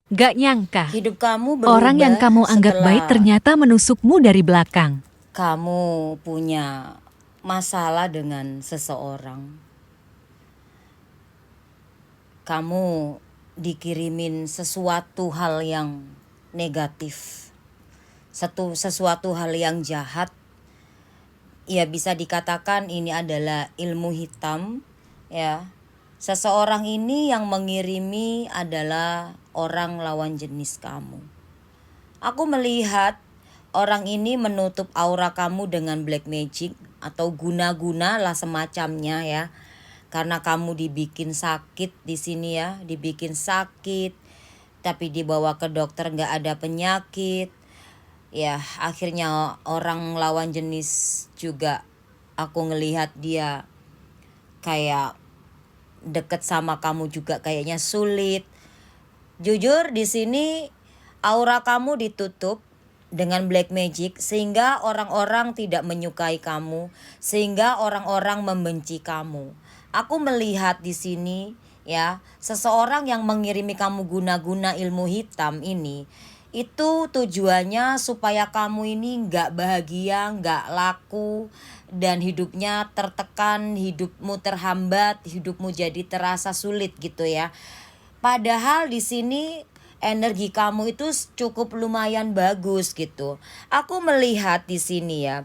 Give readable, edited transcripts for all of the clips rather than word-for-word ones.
Gak nyangka, Hidup kamu orang yang berubah kamu anggap baik setelah ternyata menusukmu dari belakang. kamu punya masalah dengan seseorang. Kamu dikirimin sesuatu hal yang negatif, sesuatu hal yang jahat. Ya bisa dikatakan ini adalah ilmu hitam, ya. Seseorang ini yang mengirimi adalah orang lawan jenis kamu. Aku melihat orang ini menutup aura kamu dengan black magic atau guna-guna lah semacamnya ya. Karena kamu dibikin sakit di sini ya, dibikin sakit, tapi dibawa ke dokter nggak ada penyakit. Ya, akhirnya orang lawan jenis juga aku ngelihat dia kayak deket sama kamu juga kayaknya sulit. Jujur di sini aura kamu ditutup dengan black magic sehingga orang-orang tidak menyukai kamu, sehingga orang-orang membenci kamu. Aku melihat di sini ya, seseorang yang mengirimi kamu guna-guna ilmu hitam ini itu tujuannya supaya kamu ini nggak bahagia, nggak laku, dan hidupnya tertekan, hidupmu terhambat, hidupmu jadi terasa sulit gitu ya. Padahal di sini energi kamu itu cukup lumayan bagus gitu. Aku melihat di sini ya,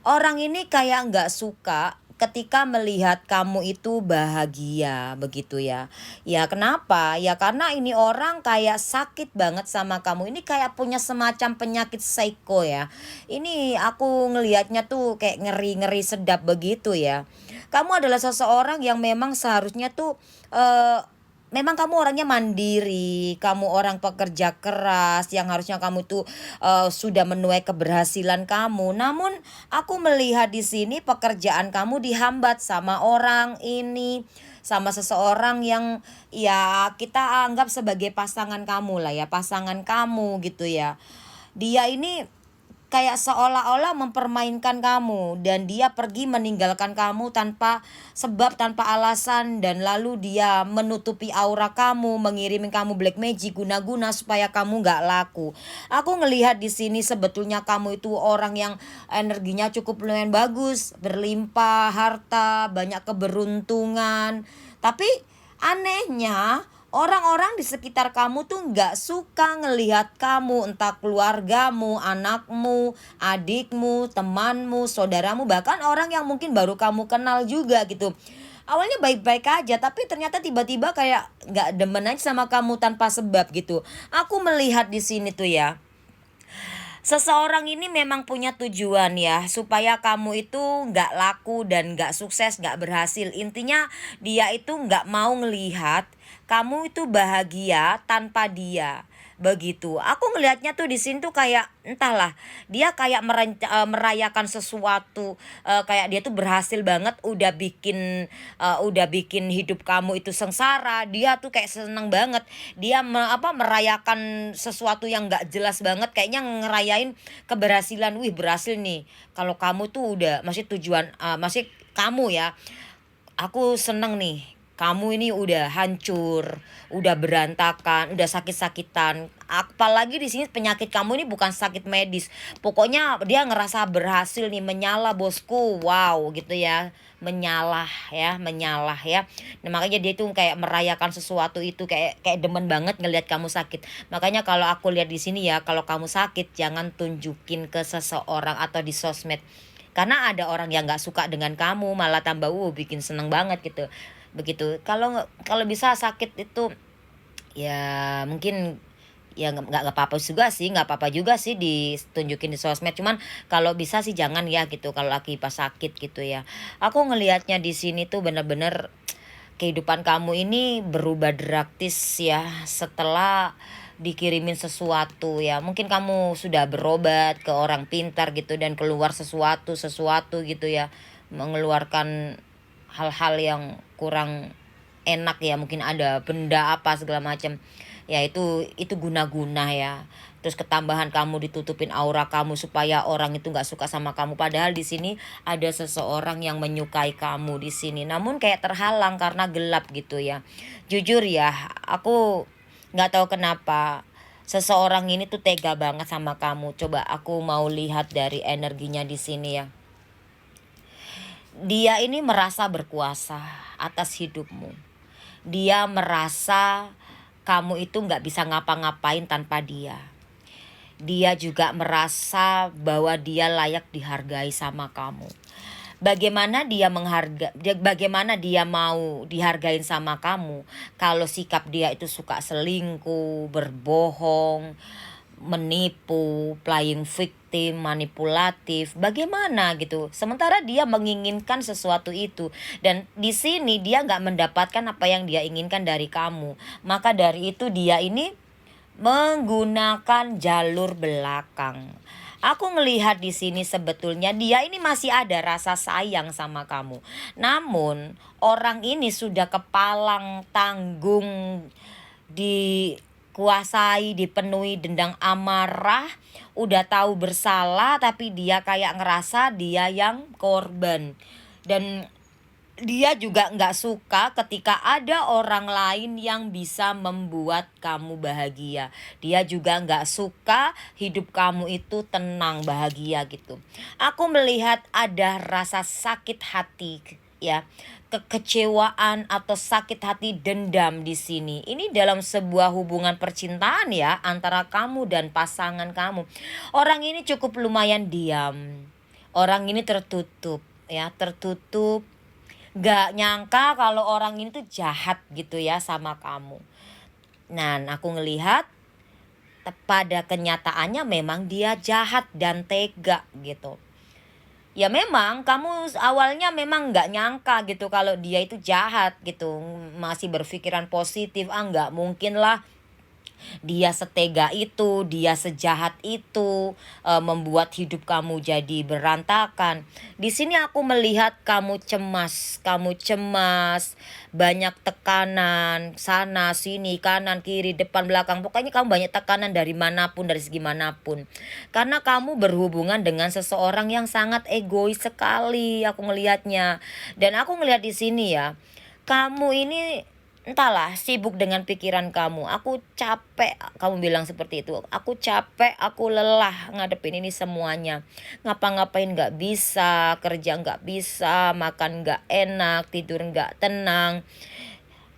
orang ini kayak nggak suka ketika melihat kamu itu bahagia begitu ya. Ya kenapa? Ya karena ini orang kayak sakit banget sama kamu. Ini kayak punya semacam penyakit psycho ya. Ini aku ngelihatnya tuh kayak ngeri-ngeri sedap begitu ya. Kamu adalah seseorang yang memang seharusnya tuh memang kamu orangnya mandiri, kamu orang pekerja keras yang harusnya kamu tuh sudah menuai keberhasilan kamu. Namun aku melihat di sini pekerjaan kamu dihambat sama orang ini, sama seseorang yang ya kita anggap sebagai pasangan kamu lah ya, pasangan kamu gitu ya. Dia ini kayak seolah-olah mempermainkan kamu dan dia pergi meninggalkan kamu tanpa sebab, tanpa alasan, dan lalu dia menutupi aura kamu, mengirim kamu black magic guna-guna supaya kamu nggak laku. Aku ngelihat di sini sebetulnya kamu itu orang yang energinya cukup lumayan bagus, berlimpah harta, banyak keberuntungan. Tapi anehnya orang-orang di sekitar kamu tuh nggak suka ngelihat kamu, entah keluargamu, anakmu, adikmu, temanmu, saudaramu, bahkan orang yang mungkin baru kamu kenal juga gitu. Awalnya baik-baik aja, tapi ternyata tiba-tiba kayak nggak demen aja sama kamu tanpa sebab gitu. Aku melihat di sini tuh ya, seseorang ini memang punya tujuan ya, supaya kamu itu nggak laku dan nggak sukses, nggak berhasil. Intinya dia itu nggak mau ngelihat kamu itu bahagia tanpa dia. Begitu. Aku ngelihatnya tuh di sini tuh kayak entahlah, dia kayak merayakan sesuatu, kayak dia tuh berhasil banget udah bikin hidup kamu itu sengsara. Dia tuh kayak seneng banget. Dia merayakan sesuatu yang nggak jelas banget, kayaknya ngerayain keberhasilan. Wih, berhasil nih. Kalau kamu tuh udah masih tujuan, masih kamu ya, aku seneng nih, kamu ini udah hancur, udah berantakan, udah sakit-sakitan. Apalagi di sini penyakit kamu ini bukan sakit medis. Pokoknya dia ngerasa berhasil nih, menyala bosku. Wow, gitu ya. Menyalah ya, menyalah ya. Nah, makanya dia tuh kayak merayakan sesuatu itu, kayak kayak demen banget ngelihat kamu sakit. Makanya kalau aku lihat di sini ya, kalau kamu sakit jangan tunjukin ke seseorang atau di sosmed, karena ada orang yang nggak suka dengan kamu malah tambah bikin seneng banget gitu. Begitu. Kalau kalau bisa sakit itu ya mungkin ya nggak apa-apa juga sih, nggak apa-apa juga sih ditunjukin di sosmed, cuman kalau bisa sih jangan ya gitu kalau lagi pas sakit gitu ya. Aku ngelihatnya di sini tuh bener-bener kehidupan kamu ini berubah drastis ya setelah dikirimin sesuatu ya. Mungkin kamu sudah berobat ke orang pintar gitu dan keluar sesuatu gitu ya. Mengeluarkan hal-hal yang kurang enak ya, mungkin ada benda apa segala macam. Ya itu guna-guna ya. Terus ketambahan kamu ditutupin aura kamu supaya orang itu nggak suka sama kamu. Padahal di sini ada seseorang yang menyukai kamu di sini. Namun kayak terhalang karena gelap gitu ya. Jujur ya, aku Nggak tahu kenapa seseorang ini tuh tega banget sama kamu. Coba aku mau lihat dari energinya di sini ya. Dia ini merasa berkuasa atas hidupmu. Dia merasa kamu itu nggak bisa ngapa-ngapain tanpa dia. Dia juga merasa bahwa dia layak dihargai sama kamu. Bagaimana dia mau dihargain sama kamu kalau sikap dia itu suka selingkuh, berbohong, menipu, playing victim, manipulatif. Bagaimana gitu? Sementara dia menginginkan sesuatu itu, dan di sini dia nggak mendapatkan apa yang dia inginkan dari kamu. Maka dari itu dia ini menggunakan jalur belakang. Aku ngelihat di sini sebetulnya dia ini masih ada rasa sayang sama kamu. Namun orang ini sudah kepalang tanggung, dikuasai, dipenuhi dendam amarah, udah tahu bersalah tapi dia kayak ngerasa dia yang korban. Dan dia juga nggak suka ketika ada orang lain yang bisa membuat kamu bahagia. Dia juga nggak suka hidup kamu itu tenang, bahagia gitu. Aku melihat ada rasa sakit hati ya, kekecewaan atau sakit hati, dendam di sini. Ini dalam sebuah hubungan percintaan ya, antara kamu dan pasangan kamu. Orang ini cukup lumayan diam. Orang ini tertutup ya, tertutup. Gak nyangka kalau orang ini tuh jahat gitu ya sama kamu. Nah, aku ngelihat pada kenyataannya memang dia jahat dan tega gitu. Ya memang kamu awalnya memang gak nyangka gitu kalau dia itu jahat gitu. Masih berpikiran positif, gak mungkin lah dia setega itu, dia sejahat itu, membuat hidup kamu jadi berantakan. Di sini aku melihat kamu cemas, banyak tekanan sana sini, kanan kiri depan belakang. Pokoknya kamu banyak tekanan dari manapun, dari segi manapun. Karena kamu berhubungan dengan seseorang yang sangat egois sekali, aku ngelihatnya. Dan aku ngelihat di sini ya, kamu ini entahlah sibuk dengan pikiran kamu. Aku capek, kamu bilang seperti itu. Aku capek, aku lelah ngadepin ini semuanya. Ngapa-ngapain gak bisa, kerja gak bisa, makan gak enak, tidur gak tenang.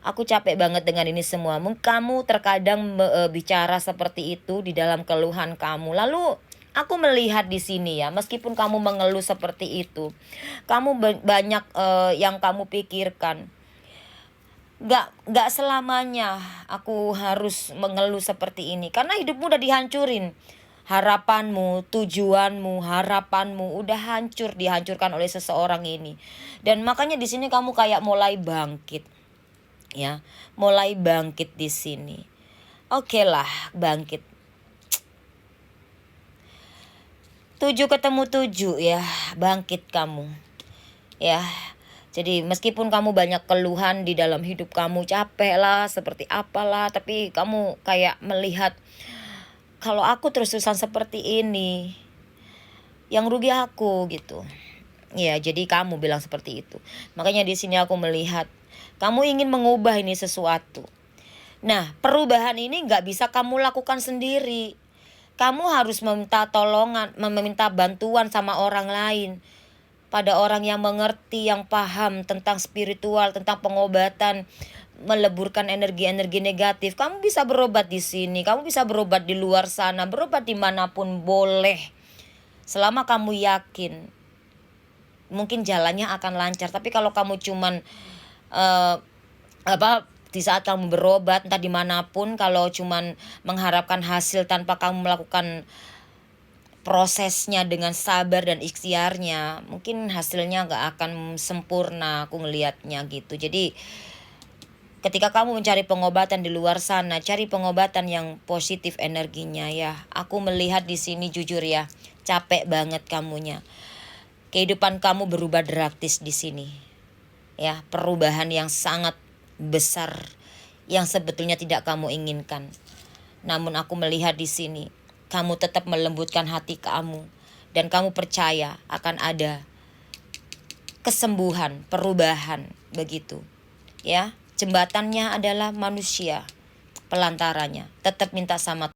Aku capek banget dengan ini semua. Kamu terkadang bicara seperti itu di dalam keluhan kamu. Lalu aku melihat di sini ya, meskipun kamu mengeluh seperti itu, kamu banyak yang kamu pikirkan. Gak selamanya aku harus mengeluh seperti ini, karena hidupmu udah dihancurin. Harapanmu, tujuanmu, harapanmu udah dihancurkan oleh seseorang ini. Dan makanya di sini kamu kayak mulai bangkit. Ya, mulai bangkit di sini. Oke lah, bangkit. 7 ketemu 7 ya, bangkit kamu. Ya. Jadi meskipun kamu banyak keluhan di dalam hidup kamu, capek lah, seperti apalah, tapi kamu kayak melihat kalau aku terus-terusan seperti ini, yang rugi aku gitu. Ya, jadi kamu bilang seperti itu. Makanya di sini aku melihat kamu ingin mengubah ini sesuatu. Nah, perubahan ini nggak bisa kamu lakukan sendiri. Kamu harus meminta tolongan, meminta bantuan sama orang lain. Pada orang yang mengerti, yang paham tentang spiritual, tentang pengobatan, meleburkan energi-energi negatif. Kamu bisa berobat di sini, kamu bisa berobat di luar sana, berobat dimanapun boleh. Selama kamu yakin, mungkin jalannya akan lancar. Tapi kalau kamu cuman di saat kamu berobat entah dimanapun, kalau cuman mengharapkan hasil tanpa kamu melakukan prosesnya dengan sabar dan ikhtiarnya, mungkin hasilnya gak akan sempurna, aku ngelihatnya gitu. Jadi ketika kamu mencari pengobatan di luar sana, cari pengobatan yang positif energinya ya. Aku melihat di sini jujur ya, capek banget kamunya. Kehidupan kamu berubah drastis di sini. Ya, perubahan yang sangat besar yang sebetulnya tidak kamu inginkan. Namun aku melihat di sini kamu tetap melembutkan hati kamu, dan kamu percaya akan ada kesembuhan, perubahan begitu. Ya, jembatannya adalah manusia. pelantaranya. Tetap minta sama